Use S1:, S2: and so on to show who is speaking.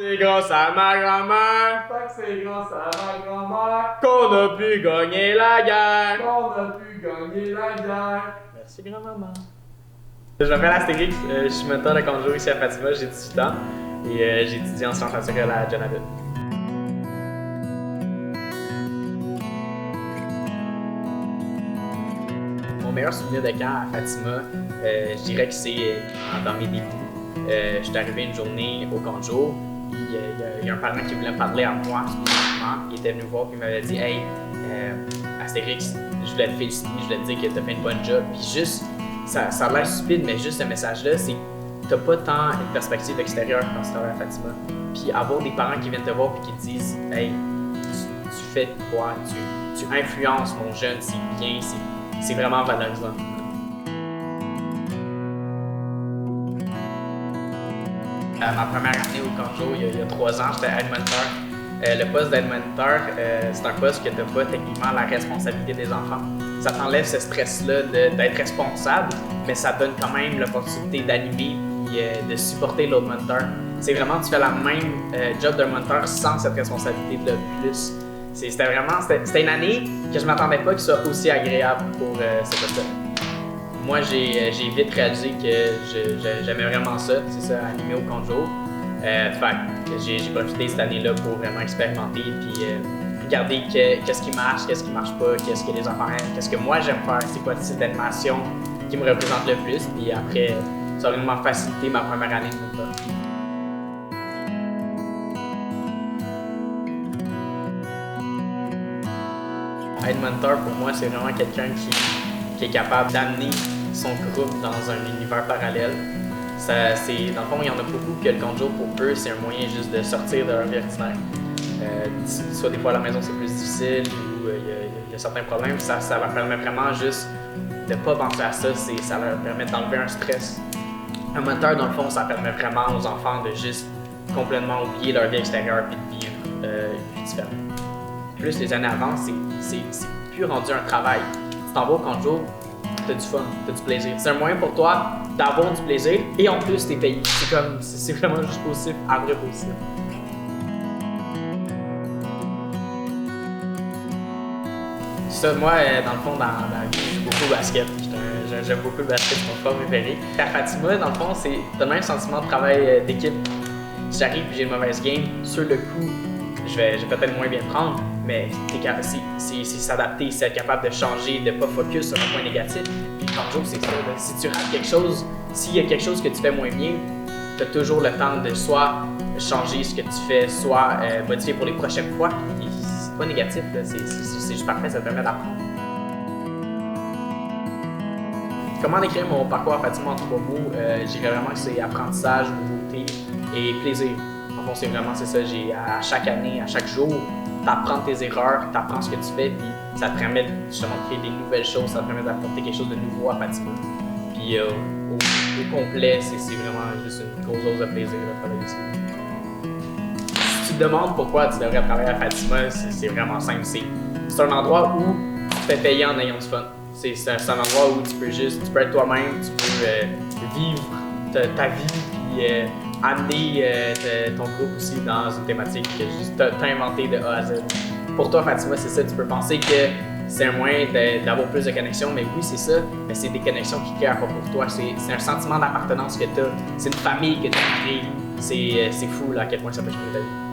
S1: C'est grâce à ma grand-mère.
S2: Fait que c'est grâce à ma grand-mère
S1: Qu'on a pu gagner la guerre.
S2: qu'on a pu gagner la guerre.
S1: Merci grand-maman. Je m'appelle Astérix, je suis mentor de Conjo ici à Fatima, j'ai 18 ans et j'étudie en sciences naturelles à John Abbott. Mon meilleur souvenir de camp à Fatima, je dirais que c'est dans mes débuts. Je suis arrivé une journée au Conjo, puis il y a un parent qui voulait me parler à moi spécifiquement. Il était venu me voir et m'avait dit « Hey, Astérix, je voulais te féliciter, je voulais te dire que tu as fait une bonne job. » Puis juste, ça a l'air stupide, mais juste ce message-là, c'est que tu n'as pas tant une perspective extérieure quand tu travailles à Fatima. Puis avoir des parents qui viennent te voir et qui te disent « Hey, tu fais de quoi? Tu influences mon jeune, c'est bien, c'est vraiment valorisant. » Ma première année au Conjo, il y a 3 ans, j'étais animateur. Le poste d'animateur, c'est un poste que tu n'as pas techniquement la responsabilité des enfants. Ça t'enlève ce stress-là d'être responsable, mais ça donne quand même l'opportunité d'animer et de supporter l'autre moniteur. C'est vraiment, tu fais la même job d'un moniteur sans cette responsabilité de plus. C'était une année que je ne m'attendais pas qu'il soit aussi agréable pour ce poste-là. Moi, j'ai vite réalisé que j'aimais vraiment ça, c'est ça, animer au Conjo. J'ai profité cette année-là pour vraiment expérimenter puis regarder qu'est-ce qui marche pas, qu'est-ce que les enfants aiment, qu'est-ce que moi j'aime faire, c'est quoi le style d'animation qui me représente le plus. Puis après, ça a vraiment facilité ma première année de mentor. Être mentor, pour moi, c'est vraiment quelqu'un qui est capable d'amener son groupe dans un univers parallèle. Dans le fond, il y en a beaucoup que le Conjo, pour eux, c'est un moyen juste de sortir de leur vie ordinaire. Soit des fois à la maison, c'est plus difficile ou il y a certains problèmes. Ça leur permet vraiment juste de ne pas penser à ça. Ça leur permet d'enlever un stress. Un mentor, dans le fond, ça permet vraiment aux enfants de juste complètement oublier leur vie extérieure et de vivre une vie différente. Plus les années avant, c'est plus rendu un travail. Tu t'en vas au Conjo, t'as du fun, t'as du plaisir. C'est un moyen pour toi d'avoir du plaisir et en plus t'es payé. C'est vraiment juste positif, à vrai positif. Ça, moi, dans le fond, dans la vie, je joue beaucoup au basket. J'aime beaucoup le basket, c'est mon sport préféré. À Fatima, dans le fond, t'as le même sentiment de travail d'équipe. Si j'arrive et j'ai une mauvaise game, sur le coup, je vais peut-être moins bien prendre, mais c'est s'adapter, c'est être capable de changer, de ne pas focus sur un point négatif. Puis le Conjo, c'est ça. Là. Si tu rates quelque chose, s'il y a quelque chose que tu fais moins bien, tu as toujours le temps de soit changer ce que tu fais, soit modifier pour les prochaines fois. Puis c'est pas négatif, c'est juste parfait, ça te permet d'apprendre. Comment décrire mon parcours à Fatima en 3 mots? Je dirais vraiment que c'est apprentissage, nouveauté et plaisir. En fond, c'est ça. À chaque année, à chaque jour, t'apprends tes erreurs, t'apprends ce que tu fais, puis ça te permet justement de créer des nouvelles choses, ça te permet d'apporter quelque chose de nouveau à Fatima. Puis au complet, c'est vraiment juste une grosse dose de plaisir de travailler ici. Si tu te demandes pourquoi tu devrais travailler à Fatima, c'est vraiment simple. C'est un endroit où tu te fais payer en ayant du fun. C'est un endroit où tu peux être toi-même, tu peux vivre ta vie, puis amener ton groupe aussi dans une thématique que juste t'as inventé de A à Z. Pour toi, Fatima, c'est ça, tu peux penser que c'est un moyen d'avoir plus de connexions, mais oui, c'est ça, mais c'est des connexions qui créent à quoi pour toi. C'est un sentiment d'appartenance que t'as, c'est une famille que tu as créée. C'est fou là, à quel point ça peut changer ta vie.